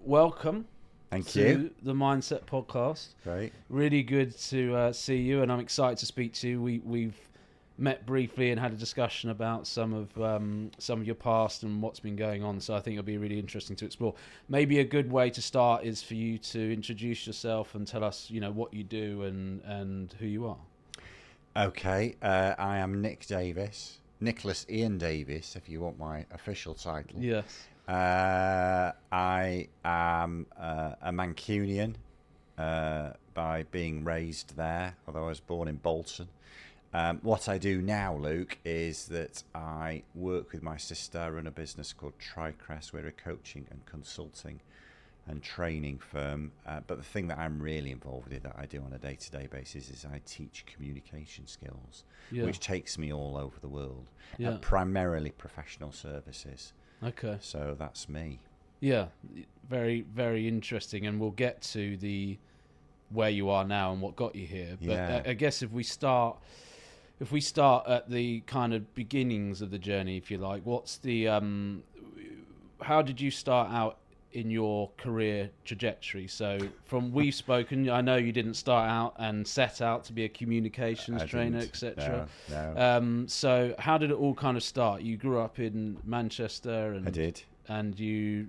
welcome. Thank to you. the Mind.Set podcast. Great. Really good to see you, and I'm excited to speak to you. We've met briefly and had a discussion about some of your past and what's been going on. So I think it'll be really interesting to explore. Maybe a good way to start is for you to introduce yourself and tell us, what you do and who you are. Okay. I am Nick Davies, Nicholas Ian Davies, if you want my official title. Yes. I am a Mancunian by being raised there, although I was born in Bolton. What I do now, Luke, is that I work with my sister. I run a business called Tricrest. We're a coaching and consulting and training firm. But the thing that I'm really involved with, that I do on a day-to-day basis, is I teach communication skills, which takes me all over the world, primarily professional services. Okay. So that's me. Yeah. Very, very interesting. And we'll get to where you are now and what got you here. But I guess if we start at the kind of beginnings of the journey, if you like, what's the how did you start out in your career trajectory? So from we've spoken, I know you didn't start out and set out to be a communications trainer, etc. No. So how did it all kind of start? You grew up in Manchester, and I did. And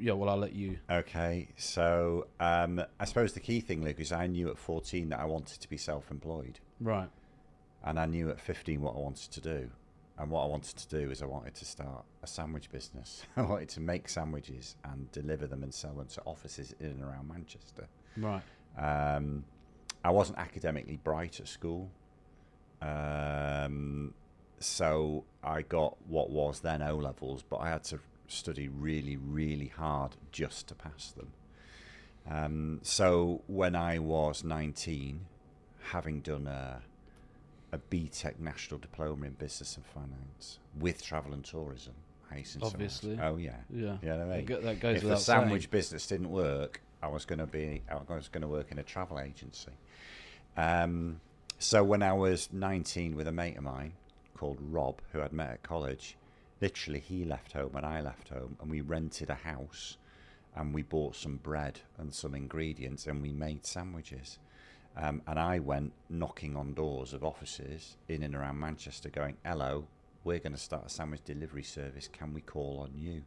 I'll let you. Okay, so I suppose the key thing, Luke, is I knew at 14 that I wanted to be self-employed. Right. And I knew at 15 what I wanted to do. And what I wanted to do is I wanted to start a sandwich business. I wanted to make sandwiches and deliver them and sell them to offices in and around Manchester. Right. I wasn't academically bright at school. So I got what was then O-levels, but I had to study really, really hard just to pass them. So when I was 19, having done a BTEC National Diploma in Business and Finance with Travel and Tourism, obviously. Oh yeah. Yeah. You know what I mean? That goes if without the sandwich saying. business didn't work, I was going to work in a travel agency. So when I was 19, with a mate of mine called Rob, who I'd met at college, literally he left home and I left home, and we rented a house and we bought some bread and some ingredients and we made sandwiches. And I went knocking on doors of offices in and around Manchester going, hello, we're going to start a sandwich delivery service. Can we call on you?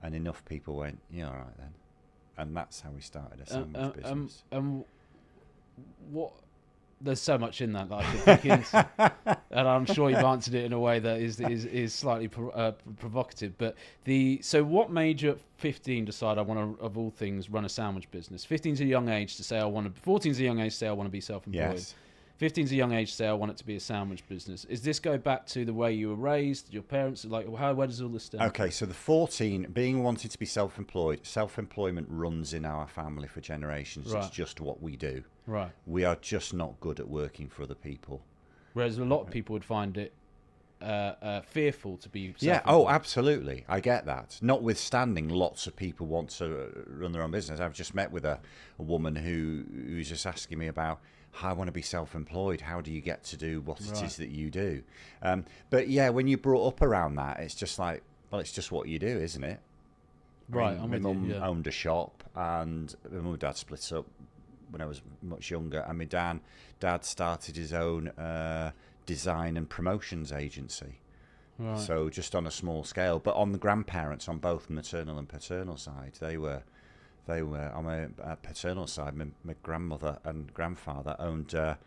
And enough people went, yeah, all right then. And that's how we started a sandwich business. What? There's so much in that I could think into, and I'm sure you've answered it in a way that is slightly provocative. But so what made you at 15 decide I want to, of all things, run a sandwich business? 15's a young age to say I want to. 14's a young age to say I want to be self-employed. Yes. 15's a young age to say I want it to be a sandwich business. Is this go back to the way you were raised, your parents? Like, where does all this stem? Okay, so the 14, being wanting to be self-employed, self-employment runs in our family for generations. Right. It's just what we do. Right. We are just not good at working for other people. Whereas a lot of people would find it fearful to be self-employed. Yeah, oh, absolutely. I get that. Notwithstanding, lots of people want to run their own business. I've just met with a woman who's just asking me about, I want to be self-employed. How do you get to do what it is that you do? But yeah, when you're brought up around that, it's just like, well, it's just what you do, isn't it? Right. My mum owned a shop, and my mum and dad split up when I was much younger, and my dad started his own design and promotions agency. Right. So just on a small scale, but on the grandparents on both maternal and paternal side, they were on my paternal side. My grandmother and grandfather owned a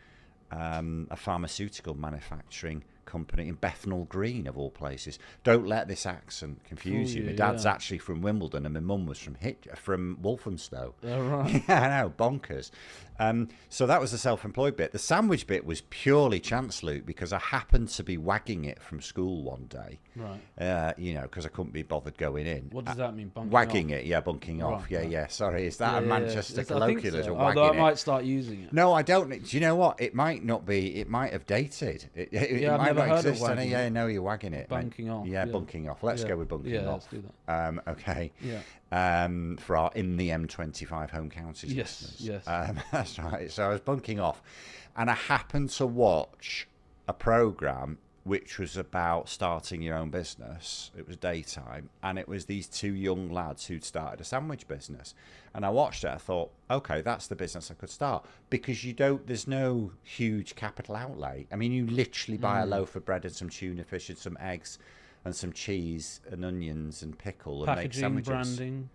pharmaceutical manufacturing company in Bethnal Green, of all places. Don't let this accent confuse you. My dad's actually from Wimbledon, and my mum was from Walthamstow. Oh, right. Yeah, I know, bonkers. So that was the self-employed bit. The sandwich bit was purely chance, Luke, because I happened to be wagging it from school one day. Right. Because I couldn't be bothered going in. What does that mean? Wagging it, bunking off. Right. Yeah. Sorry, is that a Manchester colloquialism? So. Although I might start using it. No, I don't. Do you know what? It might not be. It might have dated. It might not exist. Yeah, no, you're wagging it. Bunking off. Yeah, bunking off. Let's go with bunking off. Yeah, let's do that. Okay. Yeah. For our in the M25 home counties listeners. Yes. That's right. So I was bunking off, and I happened to watch a program which was about starting your own business. It was daytime, and it was these two young lads who'd started a sandwich business. And I watched it, I thought, okay, that's the business I could start, because there's no huge capital outlay. I mean, you literally buy a loaf of bread and some tuna fish and some eggs and some cheese and onions and pickle and make sandwiches. Branding.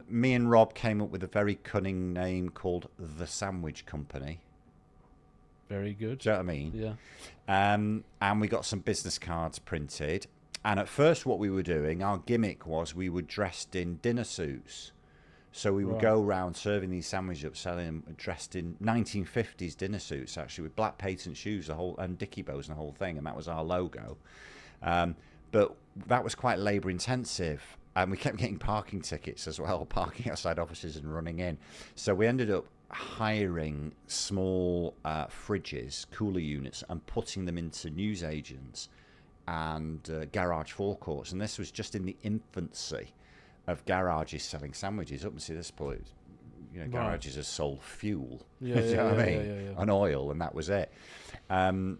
Me and Rob came up with a very cunning name called The Sandwich Company. Very good. Do you know what I mean? Yeah. And we got some business cards printed. And at first what we were doing, our gimmick was we were dressed in dinner suits. So we would go around serving these sandwiches up, selling them dressed in 1950s dinner suits, actually, with black patent shoes and dicky bows and the whole thing. And that was our logo. But that was quite labour intensive. And we kept getting parking tickets as well, parking outside offices and running in. So we ended up hiring small fridges, cooler units, and putting them into newsagents and garage forecourts. And this was just in the infancy of garages selling sandwiches. Up until this point, garages have sold fuel, and oil, and that was it.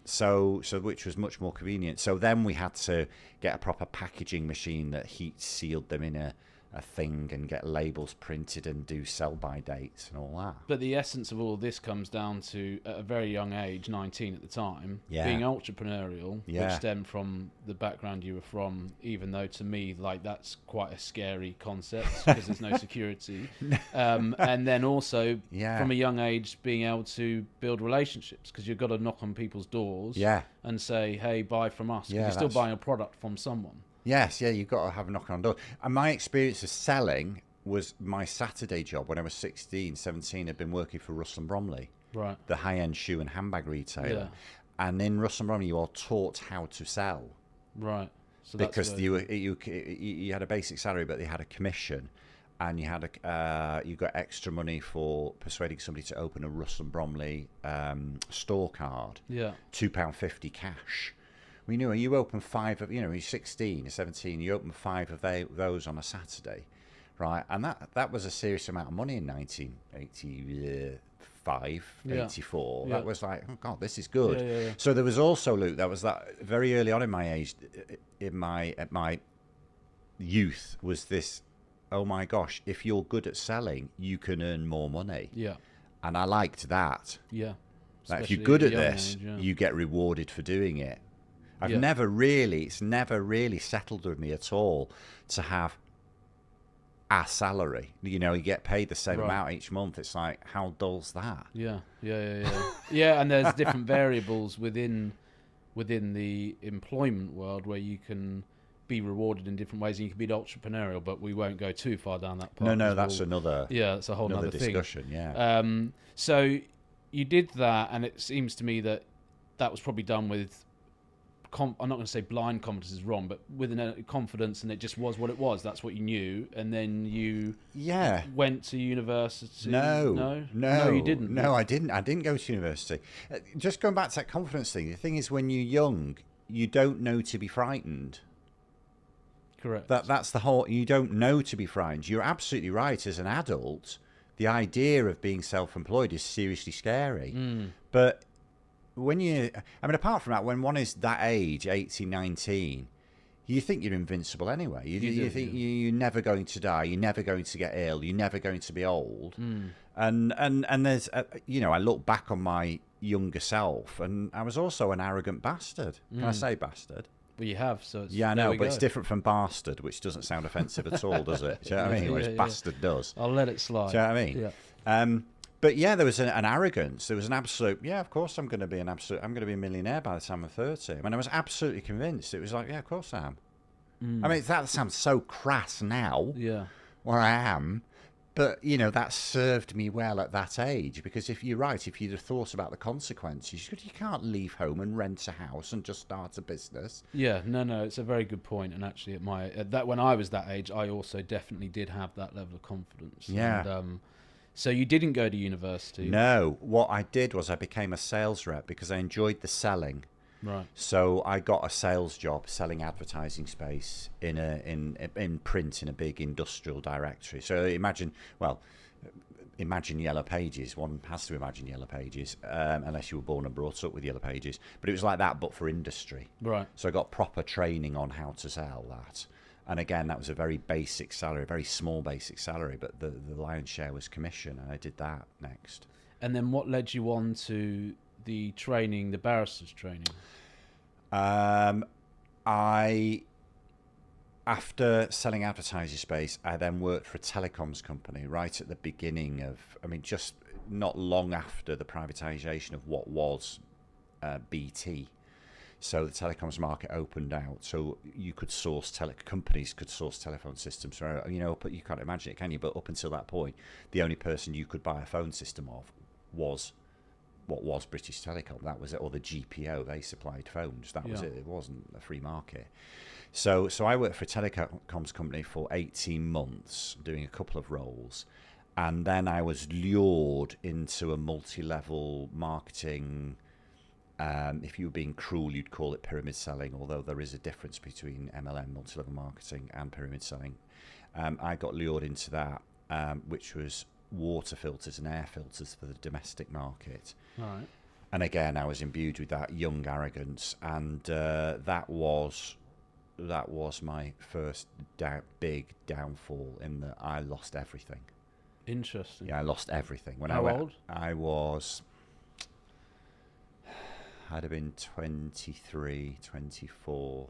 So which was much more convenient. So then we had to get a proper packaging machine that heat sealed them in a thing and get labels printed and do sell-by dates and all that. But the essence of all this comes down to, at a very young age, 19 at the time, being entrepreneurial, which stemmed from the background you were from, even though to me, like, that's quite a scary concept because there's no security. And then also, from a young age, being able to build relationships, because you've got to knock on people's doors and say, hey, buy from us, because you're still buying a product from someone. Yes, you've got to have a knock on door. And my experience of selling was my Saturday job when I was 16, 17. I'd been working for Russell & Bromley, the high-end shoe and handbag retailer. Yeah. And in Russell & Bromley, you are taught how to sell. Right. So because you had a basic salary, but they had a commission. And you got extra money for persuading somebody to open a Russell & Bromley store card. Yeah. £2.50 cash. We knew you open 5 of, you're 16 or 17, you open 5 of those on a Saturday, right? And that was a serious amount of money in 1985, 84. That was like, oh God, this is good. Yeah. So there was also, Luke, that very early on in my age, at my youth, was this, oh my gosh, if you're good at selling, you can earn more money. Yeah. And I liked that. Yeah. Like if you're good at this, you get rewarded for doing it. It's never really settled with me at all to have a salary. You get paid the same amount each month. It's like, how dull's that? Yeah. And there's different variables within the employment world where you can be rewarded in different ways, and you can be entrepreneurial, but we won't go too far down that path. No, that's another. Yeah, that's a whole other discussion. Thing. Yeah. So you did that, and it seems to me that was probably done with. I'm not going to say blind confidence is wrong, but with confidence, and it just was what it was. That's what you knew, and then you went to university. No, you didn't. No, I didn't. I didn't go to university. Just going back to that confidence thing. The thing is, when you're young, you don't know to be frightened. Correct. That's the whole. You don't know to be frightened. You're absolutely right. As an adult, the idea of being self-employed is seriously scary. But apart from that, when one is that age, 18, 19, you think you're invincible anyway. You think you're never going to die, you're never going to get ill, you're never going to be old. And there's, I look back on my younger self, and I was also an arrogant bastard. Can I say bastard? Well, you have, so it's, I know, but it's different from bastard, which doesn't sound offensive at all, does it? Do you know what I mean? Whereas bastard does. I'll let it slide. Do you know what I mean? Yeah. But there was an arrogance. There was an absolute, of course I'm going to be a millionaire by the time I'm 30. I mean, I was absolutely convinced. It was like, of course I am. I mean, that sounds so crass now, where I am. But, that served me well at that age. Because if you'd have thought about the consequences, you can't leave home and rent a house and just start a business. Yeah, no, it's a very good point. And actually, when I was that age, I also definitely did have that level of confidence. Yeah. And, so you didn't go to university? No. What I did was I became a sales rep because I enjoyed the selling. Right. So I got a sales job selling advertising space in print in a big industrial directory. So imagine, imagine Yellow Pages. One has to imagine Yellow Pages, unless you were born and brought up with Yellow Pages. But it was like that, but for industry. Right. So I got proper training on how to sell that. And again, that was a very basic salary, very small basic salary, but the lion's share was commission, and I did that next. And then what led you on to the training, the barrister's training? After selling advertising space, I then worked for a telecoms company right at the beginning of, just not long after the privatisation of what was BT. So the telecoms market opened out, so you could source companies could source telephone systems. But you can't imagine it, can you? But up until that point, the only person you could buy a phone system of was what was British Telecom. That was it, or the GPO. They supplied phones. That was it. It wasn't a free market. So I worked for a telecoms company for 18 months, doing a couple of roles, and then I was lured into a multi-level marketing. If you were being cruel, you'd call it pyramid selling, although there is a difference between MLM, multi-level marketing, and pyramid selling. I got lured into that, which was water filters and air filters for the domestic market. All right. And again, I was imbued with that young arrogance, and that was my first big downfall, in that I lost everything. Interesting. Yeah, I lost everything. How old? I'd have been 23, 24,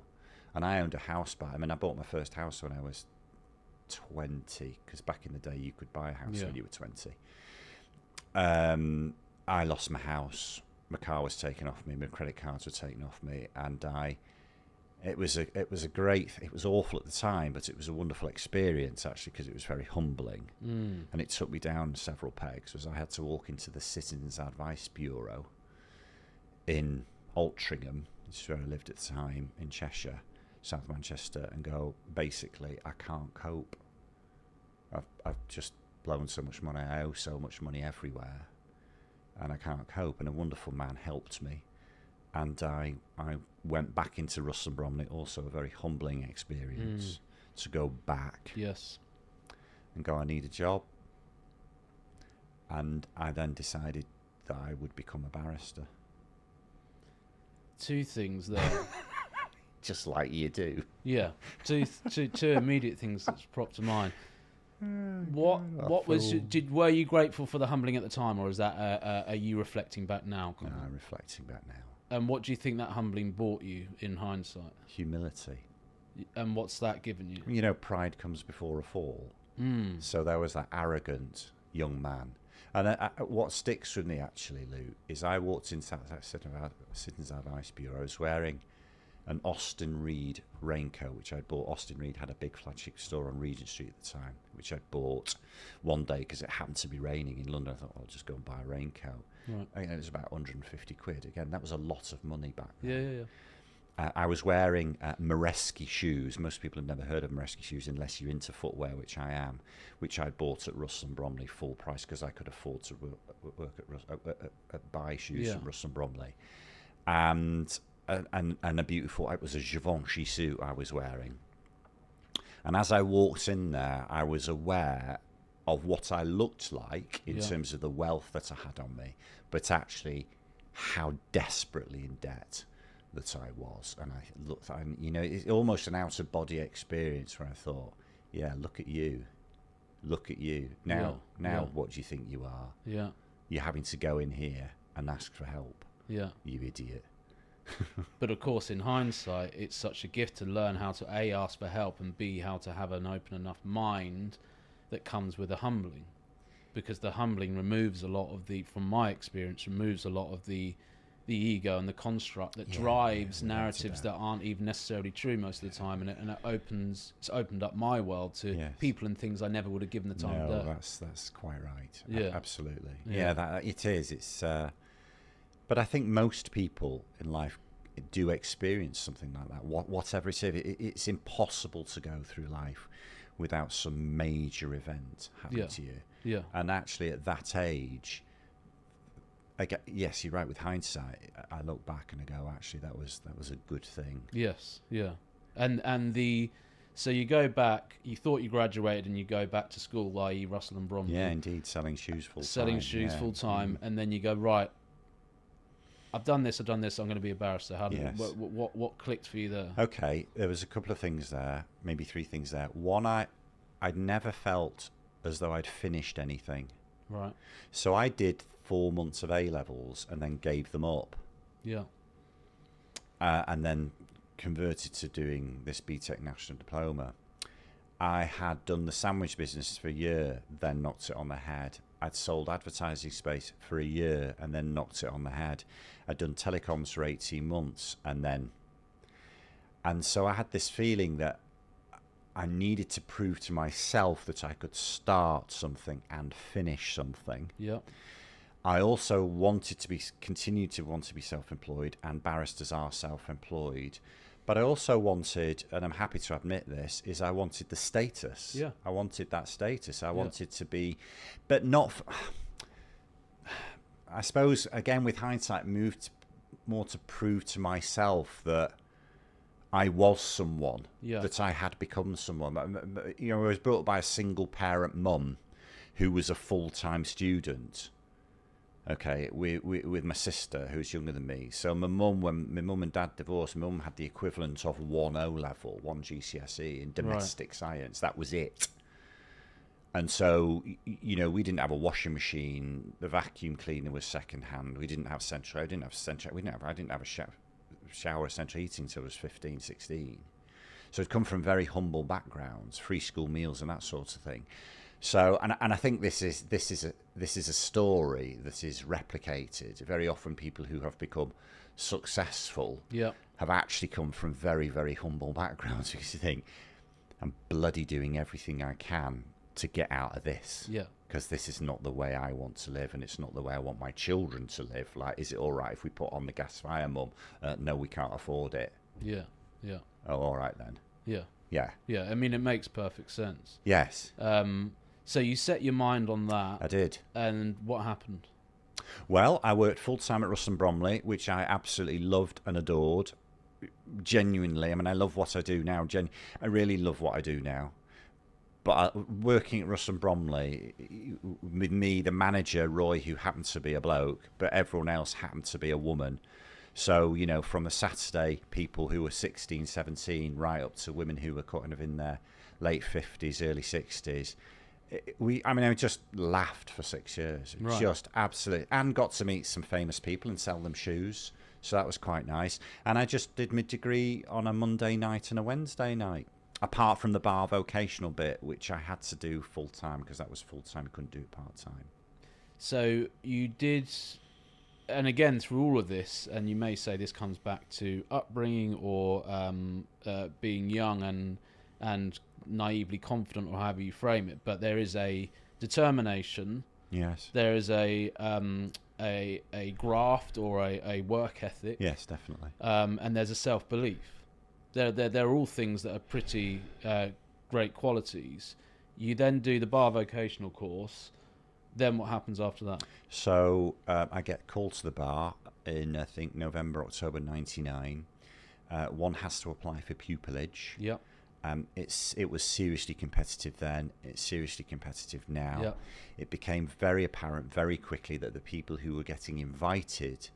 and I owned a house I bought my first house when I was 20, because back in the day you could buy a house when you were 20. I lost my house, my car was taken off me, my credit cards were taken off me, and it was awful at the time, but it was a wonderful experience actually, because it was very humbling. And it took me down several pegs. I had to walk into the Citizens Advice Bureau in Altrincham, which is where I lived at the time, in Cheshire, South Manchester, and go, basically, I can't cope. I've just blown so much money, I owe so much money everywhere, and I can't cope. And a wonderful man helped me, and I went back into Russ and Bromley, also a very humbling experience, to go back. Yes. And go, I need a job. And I then decided that I would become a barrister. Two things there. Just like you do. Yeah. Two immediate things that's propped to mind. Were you grateful for the humbling at the time, or is that are you reflecting back now? No, I'm reflecting back now. And what do you think that humbling brought you in hindsight? Humility. And what's that given you? Pride comes before a fall. So there was that arrogant young man. And what sticks with me, actually, Lou, is I walked into that Citizens Advice Bureau. I was wearing an Austin Reed raincoat, which I'd bought. Austin Reed had a big flagship store on Regent Street at the time, which I'd bought one day because it happened to be raining in London. I thought, I'll just go and buy a raincoat. Right. It was about 150 quid. Again, that was a lot of money back then. Yeah. I was wearing Moresky shoes. Most people have never heard of Moresky shoes unless you're into footwear, which I am, which I bought at Russ and Bromley full price because I could afford to work at buy shoes from Russ and Bromley. And a beautiful, it was a Givenchy suit I was wearing. And as I walked in there, I was aware of what I looked like in terms of the wealth that I had on me, but actually how desperately in debt that I was. And I looked, it's almost an out-of-body experience where I thought, yeah, look at you. Now, what do you think you are? Yeah. You're having to go in here and ask for help. Yeah. You idiot. But of course, in hindsight, it's such a gift to learn how to A, ask for help, and B, how to have an open enough mind that comes with a humbling. Because the humbling removes a lot of from my experience, removes a lot of the ego and the construct that drives narratives that aren't even necessarily true most of the time, and it's opened up my world to people and things I never would have given the time of day. That's quite right. Yeah. Absolutely. Yeah, it is. It's but I think most people in life do experience something like that. Whatever it is, it's impossible to go through life without some major event happening to you. Yeah. And actually, at that age, yes, you're right. With hindsight, I look back and I go, actually, that was a good thing. Yes, yeah, and the So you go back, you thought you graduated and you go back to school, i.e. Russell and Bromley. Yeah, indeed, selling shoes full time. Selling shoes full time, and then you go, right, I've done this, I'm going to be a barrister. What clicked for you there? Okay, there was a couple of things there, maybe 3 things there. One, I'd never felt as though I'd finished anything. Right. So I did 4 months of A-levels and then gave them up. Yeah. And then converted to doing this BTEC National Diploma. I had done the sandwich business for a year, then knocked it on the head. I'd sold advertising space for a year and then knocked it on the head. I'd done telecoms for 18 months and so I had this feeling that I needed to prove to myself that I could start something and finish something. Yeah. I also continued to want to be self-employed, and barristers are self-employed. But I also wanted, and I'm happy to admit this, is I wanted the status. Yeah. I wanted that status. I wanted to be, but not, I suppose, again, with hindsight, moved more to prove to myself that I was someone, that I had become someone. You know, I was brought up by a single parent mum who was a full-time student. Okay, with my sister, who's younger than me. So my mum, when my mum and dad divorced, my mum had the equivalent of 1 O-level, 1 GCSE in domestic science. That was it. And so, you know, we didn't have a washing machine. The vacuum cleaner was second-hand. We didn't have central. I didn't have a shower central heating until I was 15, 16. So I'd come from very humble backgrounds, free school meals and that sort of thing. So, and I think this is a story that is replicated. Very often people who have become successful have actually come from very, very humble backgrounds, because you think, I'm bloody doing everything I can to get out of this. Yeah. Because this is not the way I want to live, and it's not the way I want my children to live. Like, is it all right if we put on the gas fire, Mum? No, we can't afford it. Yeah, yeah. Oh, all right then. Yeah. Yeah. Yeah, I mean, it makes perfect sense. Yes. So you set your mind on that. I did. And what happened? Well, I worked full-time at Russell and Bromley, which I absolutely loved and adored. Genuinely. I mean, I love what I do now. I really love what I do now. But working at Russell and Bromley, with me, the manager, Roy, who happened to be a bloke, but everyone else happened to be a woman. So, you know, from a Saturday, people who were 16, 17, right up to women who were kind of in their late 50s, early 60s. I just laughed for 6 years. Right. Just absolutely. And got to meet some famous people and sell them shoes. So that was quite nice. And I just did my degree on a Monday night and a Wednesday night. Apart from the bar vocational bit, which I had to do full-time because that was full-time. I couldn't do it part-time. So you did... And again, through all of this, and you may say this comes back to upbringing or being young and naively confident, or however you frame it, but there is a determination. Yes. There is a graft or a work ethic. Yes, definitely. And there's a self-belief. They're all things that are pretty great qualities. You then do the bar vocational course. Then what happens after that? So I get called to the bar in, I think, November, October 99. One has to apply for pupillage. Yep. It was seriously competitive then. It's seriously competitive now. Yep. It became very apparent very quickly that the people who were getting invited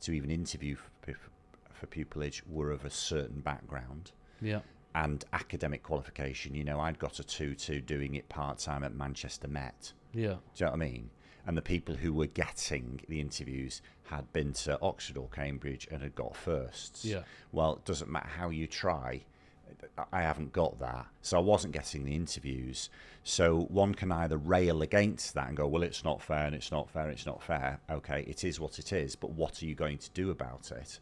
to even interview for pupillage were of a certain background. Yeah. And academic qualification. You know, I'd got a 2-2 doing it part-time at Manchester Met. Yeah. Do you know what I mean? And the people who were getting the interviews had been to Oxford or Cambridge and had got firsts. Yeah. Well, it doesn't matter how you try. I haven't got that. So I wasn't getting the interviews. So one can either rail against that and go, well, it's not fair and it's not fair and it's not fair. Okay, it is what it is, but what are you going to do about it?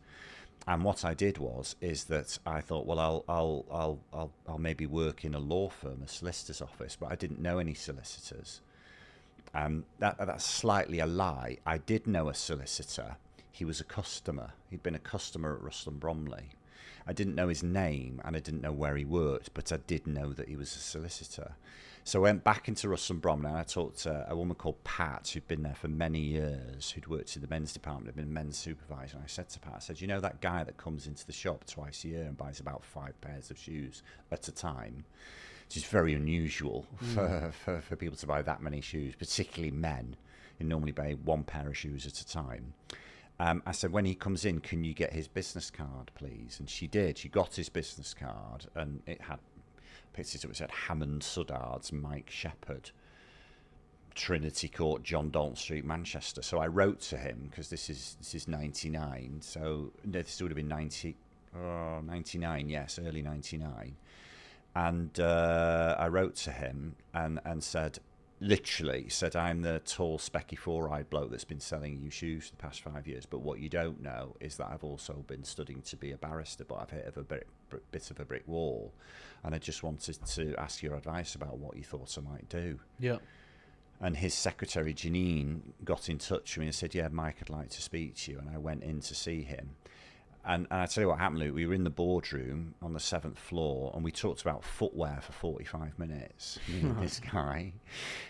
And what I did is that I thought, well, I'll maybe work in a law firm, a solicitor's office, but I didn't know any solicitors. That's slightly a lie. I did know a solicitor. He was a customer. He'd been a customer at Russell and Bromley. I didn't know his name and I didn't know where he worked, but I did know that he was a solicitor. So I went back into Russell and Bromley and I talked to a woman called Pat, who'd been there for many years, who'd worked in the men's department, had been a men's supervisor. And I said to Pat, I said, you know that guy that comes into the shop twice a year and buys about 5 pairs of shoes at a time? Which is very unusual for people to buy that many shoes, particularly men who normally buy 1 pair of shoes at a time. I said, when he comes in, can you get his business card, please? And she did. She got his business card, and it had pictures. It said Hammond Suddards, Mike Shepherd, Trinity Court, John Dalton Street, Manchester. So I wrote to him, because this is 99. So this would have been 99, yes, early 99. And I wrote to him and said, literally said, I'm the tall, specky, 4-eyed bloke that's been selling you shoes for the past 5 years. But what you don't know is that I've also been studying to be a barrister, but I've hit a bit of a brick wall. And I just wanted to ask your advice about what you thought I might do. Yeah. And his secretary, Janine, got in touch with me and said, yeah, Mike, I'd like to speak to you. And I went in to see him. And I tell you what happened, Luke, we were in the boardroom on the 7th floor and we talked about footwear for 45 minutes, me and this guy.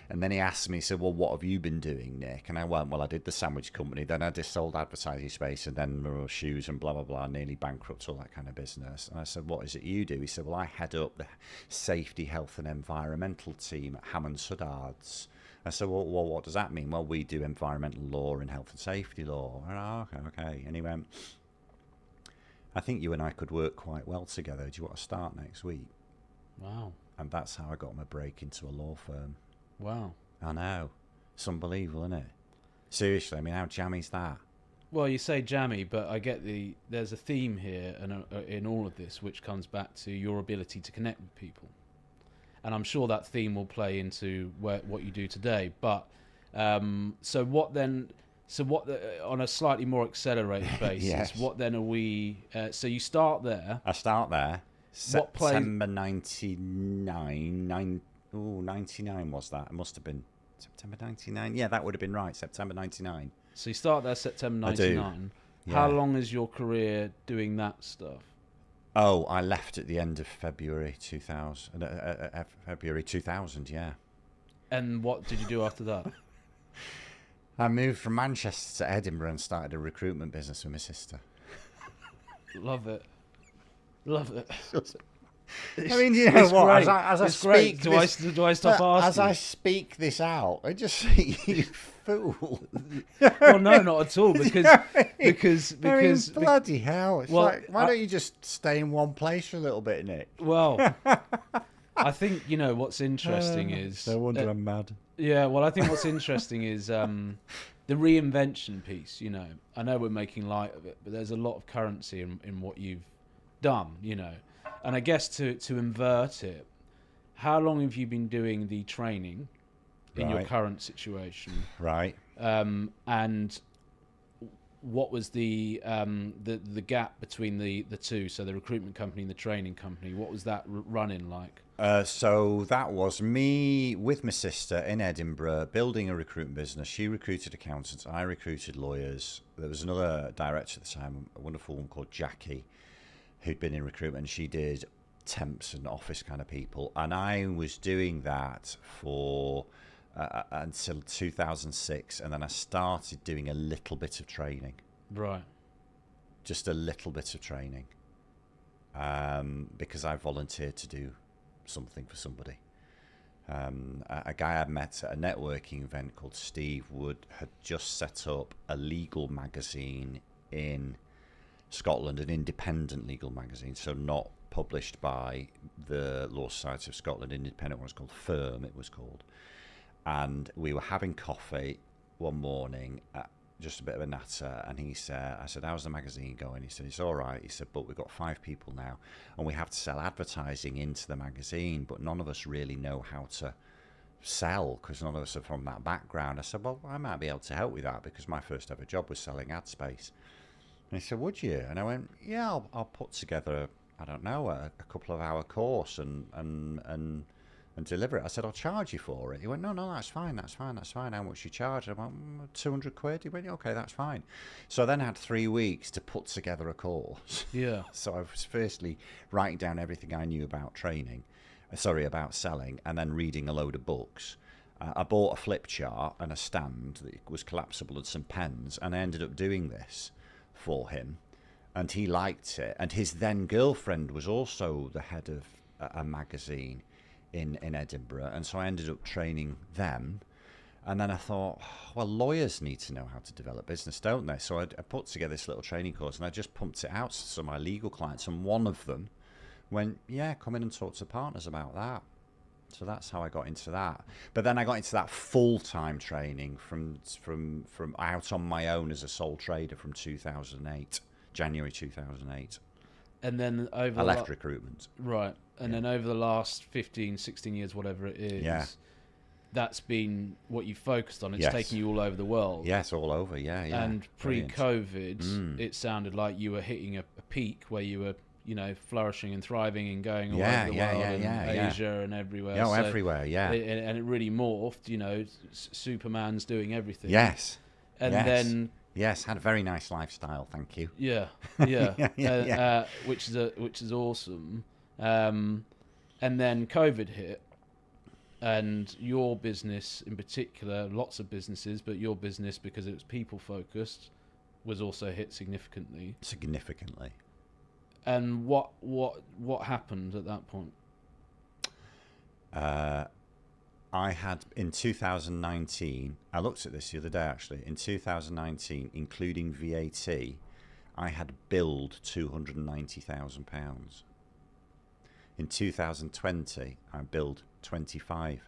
And then he asked me, he said, well, what have you been doing, Nick? And I went, well, I did the sandwich company, then I just sold advertising space, and then there were shoes and blah, blah, blah, nearly bankrupt, all that kind of business. And I said, what is it you do? He said, well, I head up the safety, health and environmental team at Hammond Suddards. I said, well, what does that mean? Well, we do environmental law and health and safety law. I said, oh, okay. And he went, I think you and I could work quite well together. Do you want to start next week? Wow. And that's how I got my break into a law firm. Wow. I know. It's unbelievable, isn't it? Seriously, I mean, how jammy's that? Well, you say jammy, but I get there's a theme here and in all of this, which comes back to your ability to connect with people. And I'm sure that theme will play into what you do today. But so what then... So on a slightly more accelerated basis, yes. What then are we... so you start there. I start there. September 99. 99 was that? It must have been September 99. Yeah, that would have been right. September 99. So you start there September 99. Yeah. How long is your career doing that stuff? Oh, I left at the end of February 2000. February 2000, yeah. And what did you do after that? I moved from Manchester to Edinburgh and started a recruitment business with my sister. Love it. Love it. I mean, you know what? Great. As I speak this, do I stop asking? As I speak this out, I just think you fool. Well, no, not at all. Because I mean, bloody hell! It's like, why don't you just stay in one place for a little bit, Nick? Well, I think what's interesting is. No wonder I'm mad. Yeah, well, I think what's interesting is the reinvention piece. I know we're making light of it, but there's a lot of currency in what you've done. And I guess to invert it, how long have you been doing the training in your current situation? Right. And what was the gap between the two? So the recruitment company and the training company. What was that running like? So that was me with my sister in Edinburgh building a recruitment business. She recruited accountants. I recruited lawyers. There was another director at the time, a wonderful woman called Jackie, who'd been in recruitment. She did temps and office kind of people. And I was doing that for until 2006. And then I started doing a little bit of training. Right. Just a little bit of training. Because I volunteered to do something for somebody. A guy I'd met at a networking event called Steve Wood had just set up a legal magazine in Scotland, an independent legal magazine, so not published by the Law Society of Scotland, independent one. It's called Firm, it was called. And we were having coffee one morning at just a bit of a natter, and he said, I said, how's the magazine going? He said, it's all right. He said, but we've got 5 people now and we have to sell advertising into the magazine, but none of us really know how to sell because none of us are from that background. I said, well, I might be able to help with that because my first ever job was selling ad space. And he said, would you? And I went, yeah, I'll put together, a couple of hour course and and deliver it. I said, I'll charge you for it. He went, no, that's fine. How much you charge? I went, 200 quid. He went, okay, that's fine. So I then had 3 weeks to put together a course. Yeah. So I was firstly writing down everything I knew about about selling, and then reading a load of books. I bought a flip chart and a stand that was collapsible and some pens, and I ended up doing this for him, and he liked it. And his then girlfriend was also the head of a magazine in Edinburgh, and so I ended up training them. And then I thought, well, lawyers need to know how to develop business, don't they? So I put together this little training course, and I just pumped it out to some of my legal clients, and one of them went, yeah, come in and talk to partners about that. So that's how I got into that. But then I got into that full-time training from out on my own as a sole trader from 2008, January 2008. And then I left recruitment. Right. And then over the last 15, 16 years, whatever it is, that's been what you focused on. It's taken you all over the world. Yes, all over, yeah. And pre-COVID, it sounded like you were hitting a peak where you were, flourishing and thriving and going all over the world and Asia and everywhere. Yeah, everywhere, and it really morphed, Superman's doing everything. Yes. And then... Yes, had a very nice lifestyle, thank you. Yeah. Which is awesome. And then COVID hit, and your business in particular, lots of businesses, but your business, because it was people focused, was also hit significantly. And what happened at that point? I had, in 2019, I looked at this the other day actually, in 2019, including VAT, I had billed £290,000. In 2020, I billed £25,000.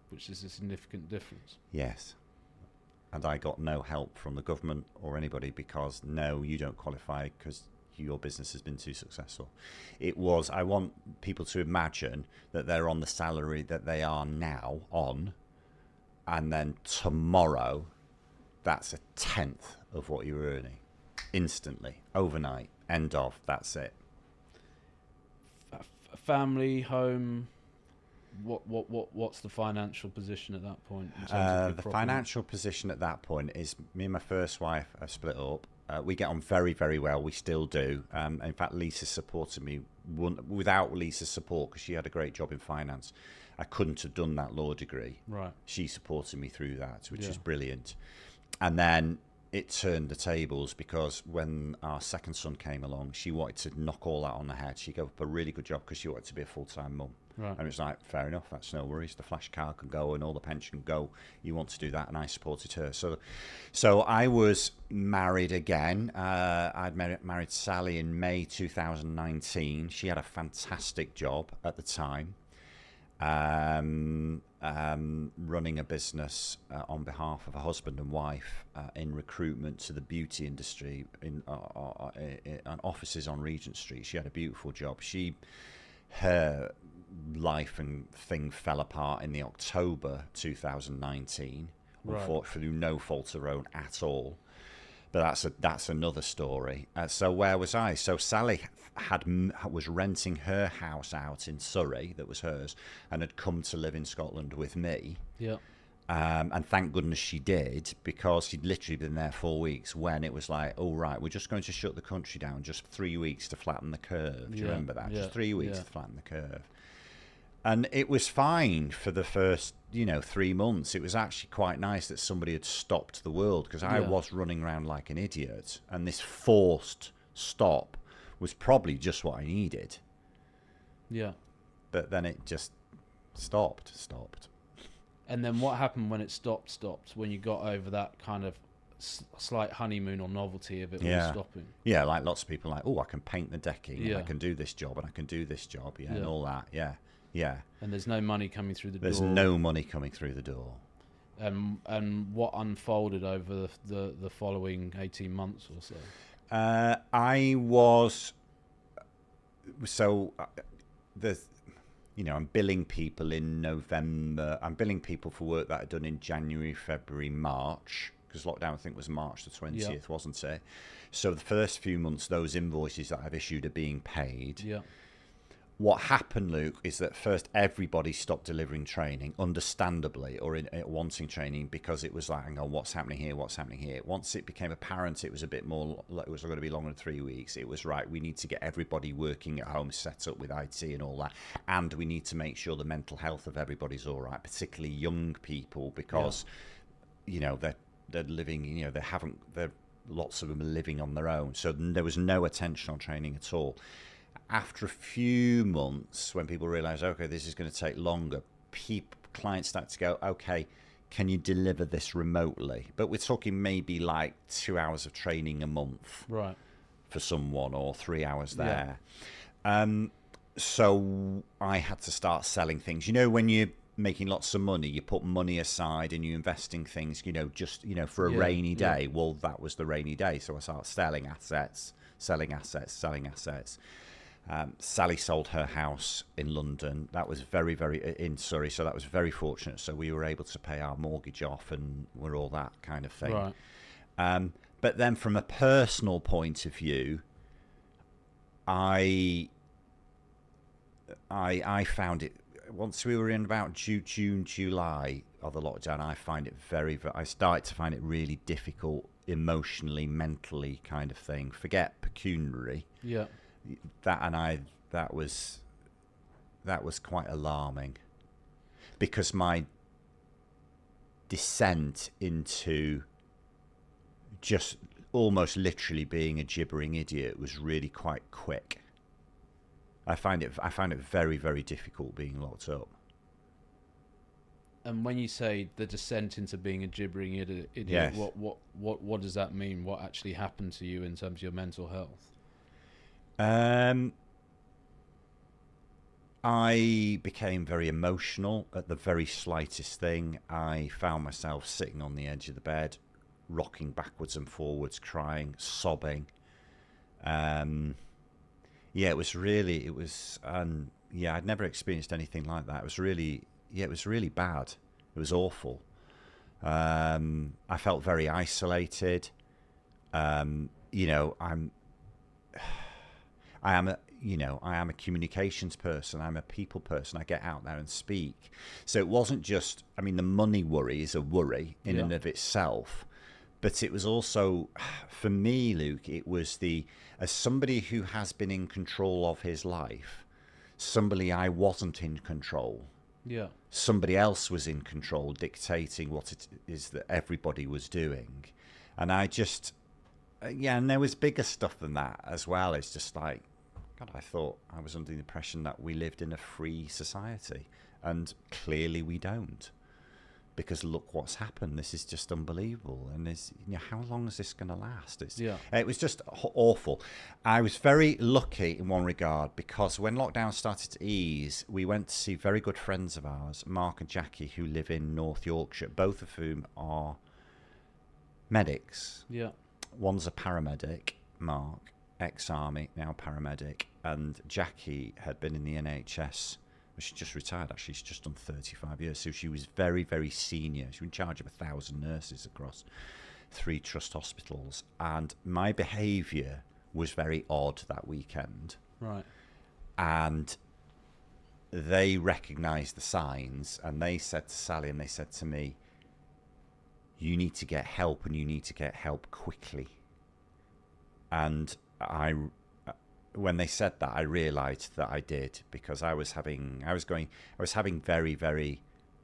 Which is a significant difference. Yes. And I got no help from the government or anybody because, no, you don't qualify because your business has been too successful. I want people to imagine that they're on the salary that they are now on, and then tomorrow, that's a tenth of what you're earning. Instantly, overnight, end of, that's it. Family, home... What's the financial position at that point? In terms of the financial position at that point is me and my first wife have split up. We get on very, very well. We still do. In fact, Lisa supported me. Without Lisa's support, because she had a great job in finance, I couldn't have done that law degree. Right. She supported me through that, which is brilliant. And then it turned the tables, because when our second son came along, she wanted to knock all that on the head. She gave up a really good job because she wanted to be a full-time mum. Right. And it was like, fair enough, that's no worries. The flash car can go and all the pension can go. You want to do that, and I supported her. So I was married again. I'd married Sally in May 2019. She had a fantastic job at the time, running a business on behalf of a husband and wife in recruitment to the beauty industry in offices on Regent Street. She had a beautiful job. Her life and thing fell apart in the October 2019, through no fault of her own at all. But that's another story. So where was I? So Sally was renting her house out in Surrey, that was hers, and had come to live in Scotland with me. Yeah. And thank goodness she did, because she'd literally been there 4 weeks when it was like, oh, right, we're just going to shut the country down just 3 weeks to flatten the curve. Do you remember that? Just 3 weeks to flatten the curve. And it was fine for the first, 3 months. It was actually quite nice that somebody had stopped the world, because I was running around like an idiot. And this forced stop was probably just what I needed. Yeah. But then it just stopped. And then what happened when it stopped, when you got over that kind of slight honeymoon or novelty of it all stopping? Yeah, like lots of people I can paint the decking, and I can do this job, and I can do this job, and all that, yeah. And there's no money coming through the door. There's no money coming through the door. And what unfolded over the following 18 months or so? I'm billing people in November. I'm billing people for work that I'd done in January, February, March, because lockdown, I think, was March the 20th, wasn't it? So the first few months, those invoices that I've issued are being paid. Yeah. what happened, Luke, is that first everybody stopped delivering training, understandably, or wanting training, because it was like, hang on, what's happening here? What's happening here? Once it became apparent it was a bit more, it was going to be longer than 3 weeks, it was right, we need to get everybody working at home, set up with IT and all that, and we need to make sure the mental health of everybody's all right, particularly young people, because, you know, they're living, you know, they're lots of them are living on their own. So there was no attention on training at all. After a few months, when people realize, okay, this is going to take longer, clients start to go, okay, can you deliver this remotely? But we're talking maybe like 2 hours of training a month, right, for someone, or 3 hours there. So I had to start selling things. You know, when you're making lots of money, you put money aside and you invest in things, you know, just, you know, for a rainy day. Well, that was the rainy day. So I started selling assets. Sally sold her house in London. That was in Surrey, so that was very fortunate. So we were able to pay our mortgage off, and we're all that kind of thing. Right. But then, from a personal point of view, I found it, once we were in about June, July of the lockdown, I started to find it really difficult emotionally, mentally, kind of thing. Forget pecuniary. Yeah. That was quite alarming, because my descent into just almost literally being a gibbering idiot was really quite quick. I find it very, very difficult being locked up. And when you say the descent into being a gibbering idiot, Yes. what does that mean? What actually happened to you in terms of your mental health? I became very emotional at the very slightest thing. I found myself sitting on the edge of the bed, rocking backwards and forwards, crying, sobbing. I'd never experienced anything like that. It was really bad. It was awful. I felt very isolated. I am a communications person. I'm a people person. I get out there and speak. So it wasn't just, I mean, the money worry is a worry in and of itself, but it was also, for me, Luke, it was as somebody who has been in control of his life, somebody I wasn't in control. Yeah. Somebody else was in control, dictating what it is that everybody was doing. And I just, and there was bigger stuff than that as well. It's just like, God, I thought I was under the impression that we lived in a free society, and clearly we don't, because look what's happened. This is just unbelievable. And how long is this going to last? It was just awful. I was very lucky in one regard, because when lockdown started to ease, we went to see very good friends of ours, Mark and Jackie, who live in North Yorkshire, both of whom are medics. Yeah. One's a paramedic, Mark, ex-army, now paramedic, and Jackie had been in the NHS. She just retired, actually. She's just done 35 years, so she was very, very senior. She was in charge of 1,000 nurses across 3 trust hospitals, and my behaviour was very odd that weekend. Right. And they recognised the signs, and they said to Sally, and they said to me, you need to get help, and you need to get help quickly. And when they said that, I realised that I did, because I was having very, very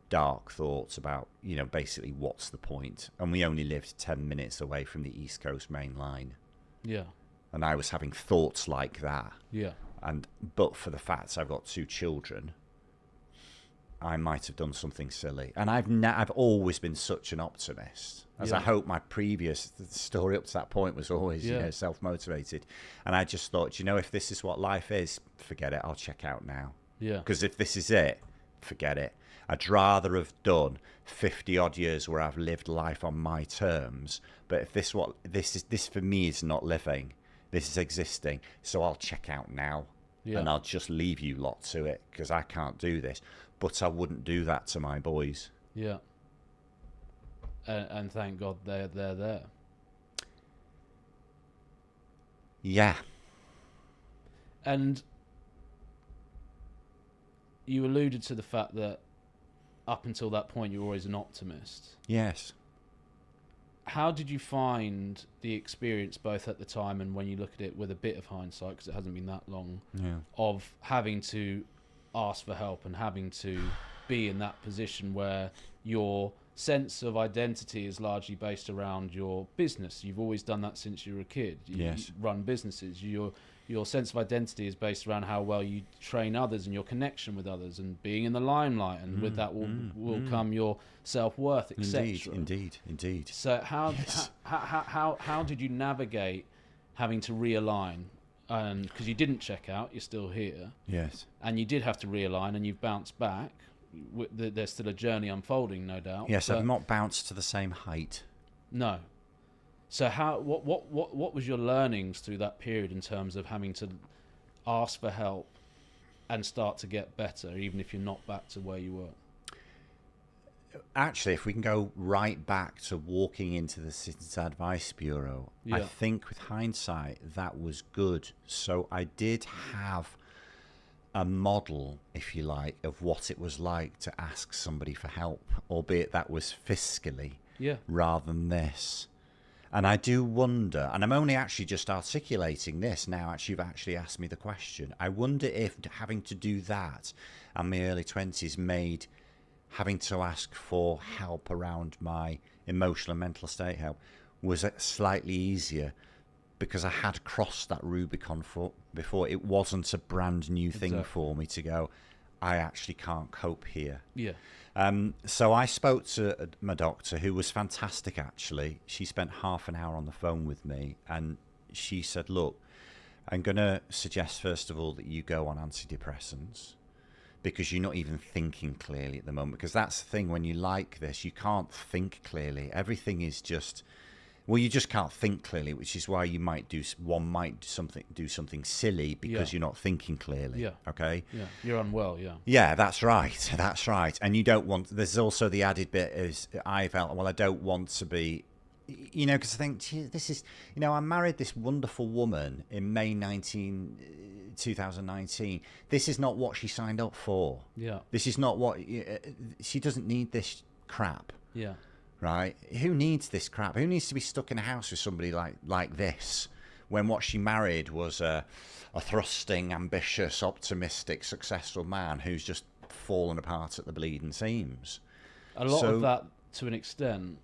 dark thoughts about, basically what's the point? And we only lived 10 minutes away from the East Coast main line. Yeah. And I was having thoughts like that. Yeah. But for the fact I've got 2 children, I might have done something silly. And I've always been such an optimist, as I hope my previous story up to that point was always, self-motivated. And I just thought, if this is what life is, forget it. I'll check out now. Yeah. Because if this is it, forget it. I'd rather have done 50 odd years where I've lived life on my terms. But if this for me is not living, this is existing. So I'll check out now. Yeah. And I'll just leave you lot to it, because I can't do this. But I wouldn't do that to my boys. Yeah. And thank God they're there. Yeah. And you alluded to the fact that up until that point you were always an optimist. Yes. How did you find the experience, both at the time and when you look at it with a bit of hindsight, because it hasn't been that long, of having to ask for help and having to be in that position where your sense of identity is largely based around your business? You've always done that since you were a kid. You run businesses. Your sense of identity is based around how well you train others and your connection with others and being in the limelight, and with that will come your self-worth, etc. Indeed. So how did you navigate having to realign? Because you didn't check out, you're still here. Yes. And you did have to realign, and you've bounced back. There's still a journey unfolding, no doubt. Yes, I've not bounced to the same height. No. So what was your learnings through that period in terms of having to ask for help and start to get better, even if you're not back to where you were? Actually, if we can go right back to walking into the Citizens Advice Bureau, I think with hindsight that was good. So I did have a model, if you like, of what it was like to ask somebody for help, albeit that was fiscally rather than this. And I do wonder, and I'm only actually just articulating this now, actually you've actually asked me the question. I wonder if having to do that in my early 20s made having to ask for help around my emotional and mental state help was slightly easier, because I had crossed that Rubicon before. It wasn't a brand new thing for me to go, I actually can't cope here. Yeah. So I spoke to my doctor, who was fantastic, actually. She spent half an hour on the phone with me, and she said, look, I'm going to suggest, first of all, that you go on antidepressants, because you're not even thinking clearly at the moment. Because that's the thing, when you like this, you can't think clearly. Everything is just... Well, you just can't think clearly, which is why one might do something silly because you're not thinking clearly. Yeah. Okay. Yeah. You're unwell. Yeah. Yeah, that's right. And you don't want. There's also the added bit is I felt, well, I don't want to be, because I think, gee, this is, I married this wonderful woman in May 2019. This is not what she signed up for. Yeah. This is not what she doesn't need this crap. Yeah. Right? Who needs this crap? Who needs to be stuck in a house with somebody like this, when what she married was a thrusting, ambitious, optimistic, successful man who's just fallen apart at the bleeding seams? A lot of that, to an extent,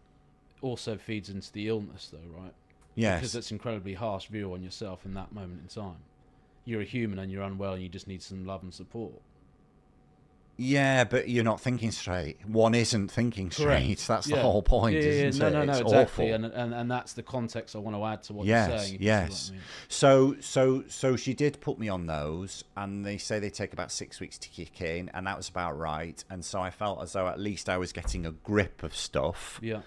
also feeds into the illness, though, right? Yes. Because it's an incredibly harsh view on yourself in that moment in time. You're a human and you're unwell and you just need some love and support. Yeah, but you're not thinking straight. One isn't thinking straight. Correct. That's the whole point, isn't it? No, it's exactly. awful. And that's the context I want to add to what you're saying. Yes. So she did put me on those, and they say they take about 6 weeks to kick in, and that was about right. And so I felt as though at least I was getting a grip of stuff. Yeah.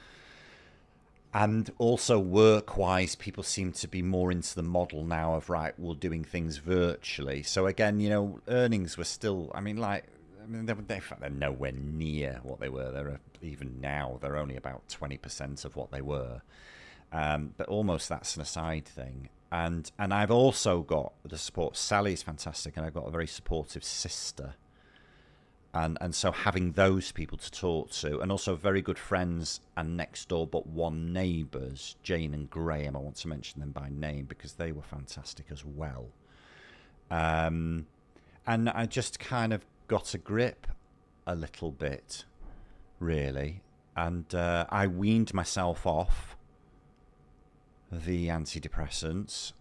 And also work-wise, people seem to be more into the model now of, right, we're doing things virtually. So again, earnings were still, they're nowhere near what they were. Even now, they're only about 20% of what they were. But almost that's an aside thing. And I've also got the support. Sally's fantastic, and I've got a very supportive sister. And so having those people to talk to, and also very good friends and next door but one neighbours, Jane and Graham, I want to mention them by name because they were fantastic as well. And I just kind of got a grip a little bit, really, and I weaned myself off the antidepressants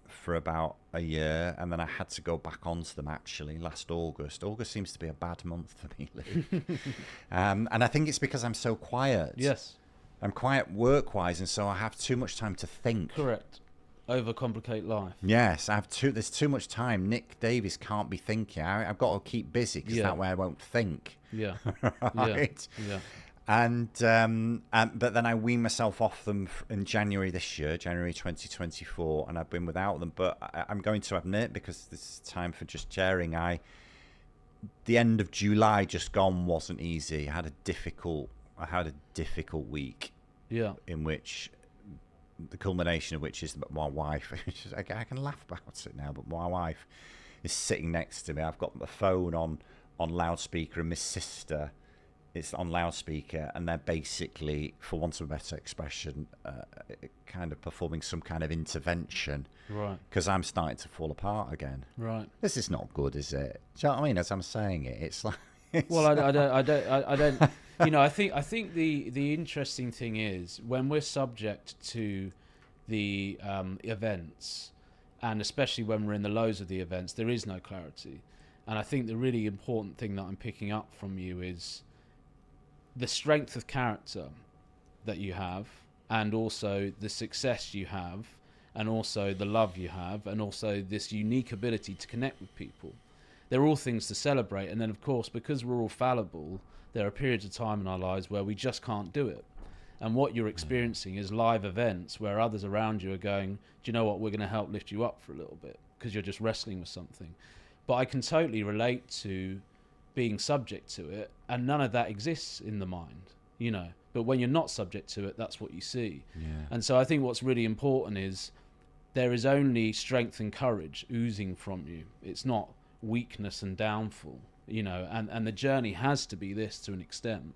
for about a year, and then I had to go back onto them actually last August. August seems to be a bad month for me, Lou. And I think it's because I'm so quiet. Yes. I'm quiet work-wise, and so I have too much time to think. Correct. Overcomplicate life. Yes, there's too much time. Nick Davies can't be thinking. I've got to keep busy because that way I won't think. Yeah. Right? Yeah. And but then I weaned myself off them in January this year, January 2024, and I've been without them. But I'm going to admit, because this is time for just sharing, the end of July just gone wasn't easy. I had a difficult week. Yeah. In which the culmination of which is that my wife, I can laugh about it now, but my wife is sitting next to me. I've got my phone on loudspeaker, and my sister is on loudspeaker, and they're basically, for want of a better expression, kind of performing some kind of intervention. Right. Because I'm starting to fall apart again. Right. This is not good, is it? Do you know what I mean? As I'm saying it, it's like. Well, I don't. You know, I think the interesting thing is when we're subject to the events, and especially when we're in the lows of the events, there is no clarity. And I think the really important thing that I'm picking up from you is the strength of character that you have, and also the success you have, and also the love you have, and also this unique ability to connect with people. They're all things to celebrate. And then, of course, because we're all fallible, there are periods of time in our lives where we just can't do it. And what you're experiencing is live events where others around you are going, do you know what, we're going to help lift you up for a little bit because you're just wrestling with something. But I can totally relate to being subject to it, and none of that exists in the mind, you know. But when you're not subject to it, that's what you see. Yeah. And so I think what's really important is there is only strength and courage oozing from you. It's not weakness and downfall, you know, and the journey has to be this to an extent.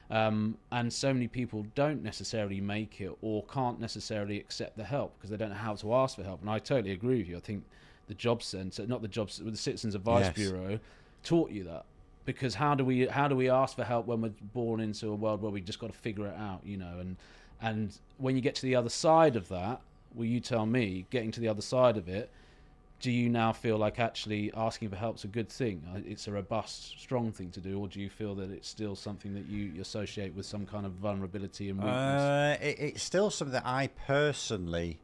And so many people don't necessarily make it, or can't necessarily accept the help because they don't know how to ask for help. And I totally agree with you. I think the job centre, not the jobs, the Citizens Advice Bureau taught you that. Because how do we ask for help when we're born into a world where we just got to figure it out, you know? And when you get to the other side of that, will you tell me, getting to the other side of it, do you now feel like actually asking for help's a good thing? It's a robust, strong thing to do, or do you feel that it's still something that you associate with some kind of vulnerability and weakness? It's still something that I personally...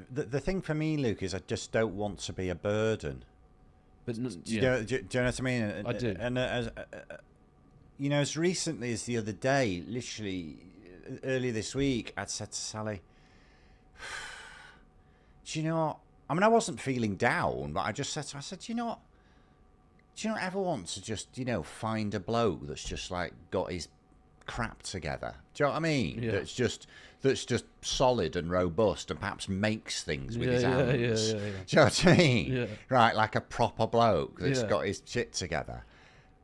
The thing for me, Luke, is I just don't want to be a burden. But do you know what I mean? I do. And you know, as recently as the other day, literally earlier this week, I'd said to Sally, do you know what? I mean, I wasn't feeling down, but I just said to her, I said, do you not ever want to just, you know, find a bloke that's just like got his crap together? Do you know what I mean? Yeah. That's just solid and robust, and perhaps makes things with his hands. Yeah. Do you know what I mean? Yeah. Right, like a proper bloke that's got his shit together.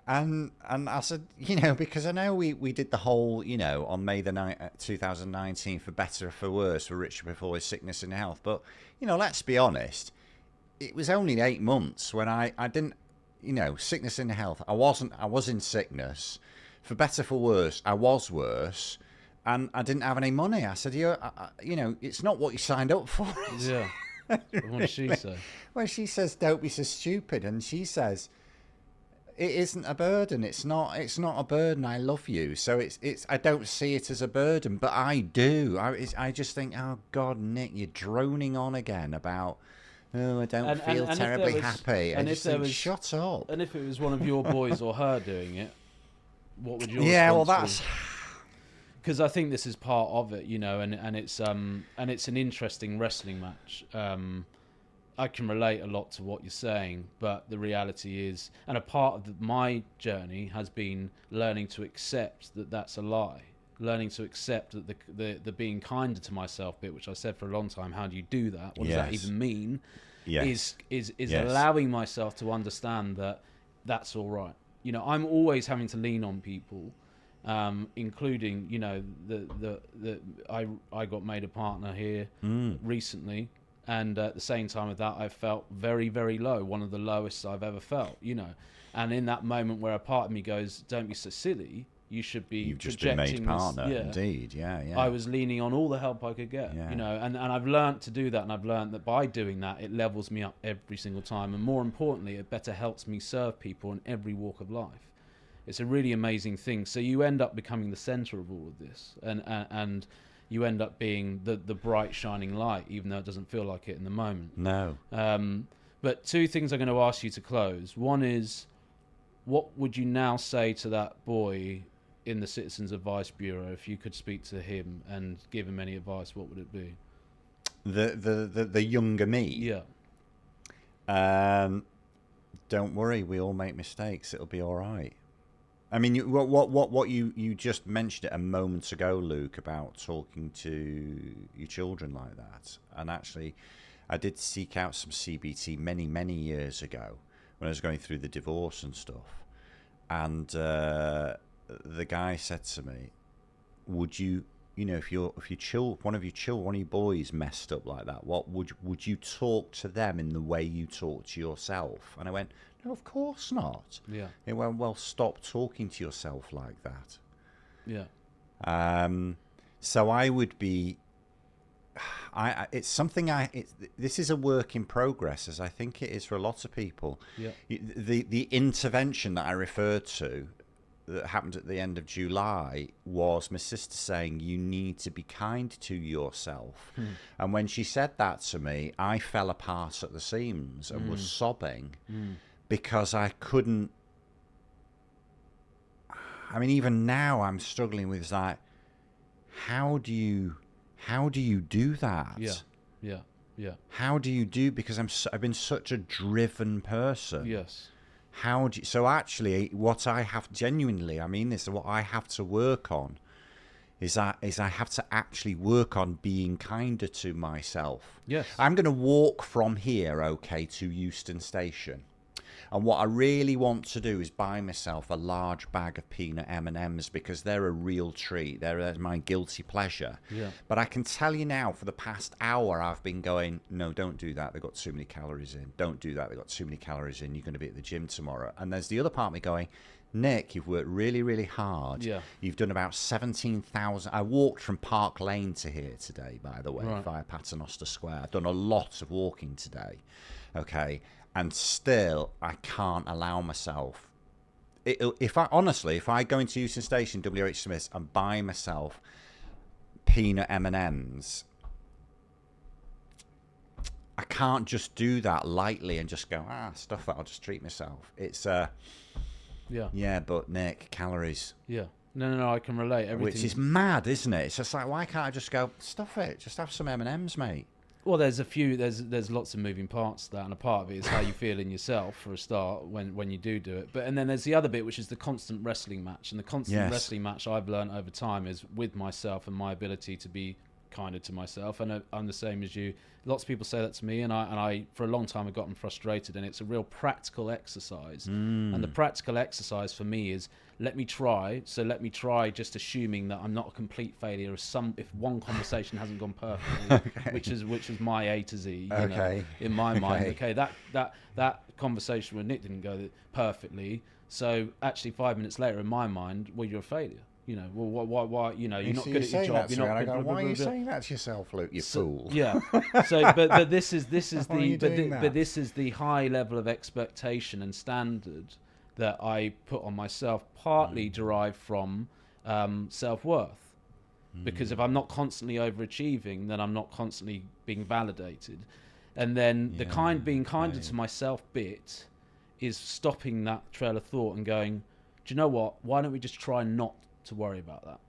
And I said, you know, because I know we did the whole, you know, on May the 9th, 2019, for better or for worse, for richer before his sickness and health. But, you know, let's be honest, it was only 8 months when I didn't, you know, sickness and health. I was in sickness. For better for worse, I was worse. And I didn't have any money. I said, you know, it's not what you signed up for. Yeah. What did she say? Well, she says, don't be so stupid. And she says, it isn't a burden. It's not a burden. I love you. So it's. I don't see it as a burden, but I do. I just think, oh God, Nick, you're droning on again about, oh, I don't feel terribly happy. And I just think, shut up. And if it was one of your boys or her doing it, what would your well, response that's... be? Because I think this is part of it, you know, and it's an interesting wrestling match. I can relate a lot to what you're saying, but the reality is, and a part of my journey has been learning to accept that that's a lie, learning to accept that the being kinder to myself bit, which I said for a long time. How do you do that? What does that even mean? Is allowing myself to understand that that's all right. You know, I'm always having to lean on people. Including, you know, I got made a partner here recently, and at the same time of that, I felt very, very low, one of the lowest I've ever felt, you know. And in that moment where a part of me goes, don't be so silly, you should be You've just projecting been made partner, this, indeed, yeah. I was leaning on all the help I could get, you know, and I've learned to do that, and I've learned that by doing that, it levels me up every single time, and more importantly, it better helps me serve people in every walk of life. It's a really amazing thing. So you end up becoming the center of all of this, and you end up being the bright shining light, even though it doesn't feel like it in the moment. No. But two things I'm going to ask you to close. One is, what would you now say to that boy in the Citizens Advice Bureau if you could speak to him and give him any advice? What would it be? The younger me. Yeah. Don't worry, we all make mistakes. It'll be all right. I mean, what you just mentioned it a moment ago, Luke, about talking to your children like that, and actually, I did seek out some CBT many years ago when I was going through the divorce and stuff. And the guy said to me, would you, if your one of your boys messed up like that, what would you talk to them in the way you talk to yourself? And I went, no, of course not. Yeah. He went, well, stop talking to yourself like that. Yeah. So I would be, it's something this is a work in progress, as I think it is for a lot of people. Yeah. The intervention that I referred to that happened at the end of July was my sister saying, you need to be kind to yourself. And when she said that to me, I fell apart at the seams and was sobbing because I couldn't. I mean, even now I'm struggling with like, how do you do that? Yeah. How do you do? Because I've been such a driven person. Yes. How do you, so actually what I have genuinely, I mean this, what I have to work on is I have to actually work on being kinder to myself. Yes. I'm going to walk from here, okay, to Euston Station. And what I really want to do is buy myself a large bag of peanut M&Ms because they're a real treat. They're my guilty pleasure. Yeah. But I can tell you now, for the past hour, I've been going, no, don't do that. They've got too many calories in. Don't do that. They've got too many calories in. You're going to be at the gym tomorrow. And there's the other part of me going, Nick, you've worked really hard. Yeah. You've done about 17,000. I walked from Park Lane to here today, by the way, Right. via Paternoster Square. I've done a lot of walking today. Okay. And still, I can't allow myself. If I go into Euston Station, WH Smith's, and buy myself peanut M&Ms, I can't just do that lightly and just go, stuff that, I'll just treat myself. It's yeah, but Nick, calories. Yeah. No, I can relate. Everything. Which is mad, isn't it? It's just like, why can't I just go, stuff it, just have some M&Ms, mate. Well, there's lots of moving parts to that, and a part of it is how you feel in yourself for a start when you do it. And then there's the other bit, which is the constant wrestling match. And the constant wrestling match I've learned over time is with myself and my ability to be kinder to myself. And I'm the same as you. Lots of people say that to me, and I for a long time have gotten frustrated. And it's a real practical exercise. And the practical exercise for me is let me try just assuming that I'm not a complete failure if one conversation hasn't gone perfectly, which is my A to Z, in my mind. Okay, that conversation with Nick didn't go perfectly, so actually 5 minutes later in my mind, well, you're a failure. Why? You're not good at your job. You're not good. Why are you saying that to yourself, Luke? You fool. Yeah. So, but this is the high level of expectation and standard that I put on myself, partly derived from self-worth. Because if I'm not constantly overachieving, then I'm not constantly being validated. And then being kinder to myself bit is stopping that trail of thought and going, do you know what? Why don't we just try not to worry about that?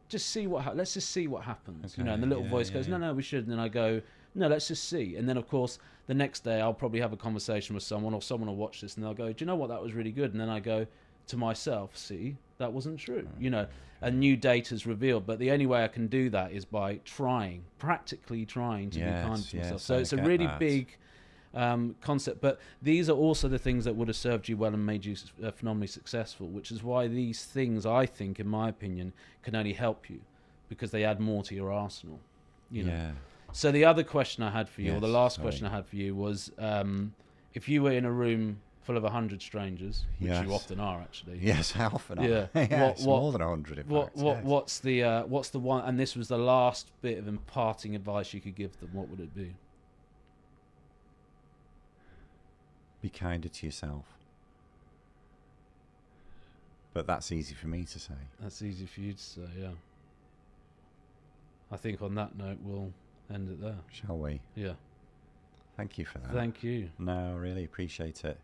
Just see let's just see what happens. Okay, And the little voice goes, no, we should. And then I go, no, let's just see. And then, of course, the next day I'll probably have a conversation with someone, or someone will watch this and they'll go, do you know what? That was really good. And then I go to myself, see, that wasn't true. And new data's revealed. But the only way I can do that is by practically trying to be kind to myself. So it's a really big concept. But these are also the things that would have served you well and made you phenomenally successful, which is why these things, I think, in my opinion, can only help you because they add more to your arsenal. So the other question I had for you, or the last question I had for you was, if you were in a room full of 100 strangers, which you often are actually. Yes, how often? It's more than 100 in fact. What's the one, and this was the last bit of imparting advice you could give them, what would it be? Be kinder to yourself. But that's easy for me to say. That's easy for you to say, yeah. I think on that note, we'll end it there. Shall we? Yeah. Thank you for that. Thank you. No, I really appreciate it.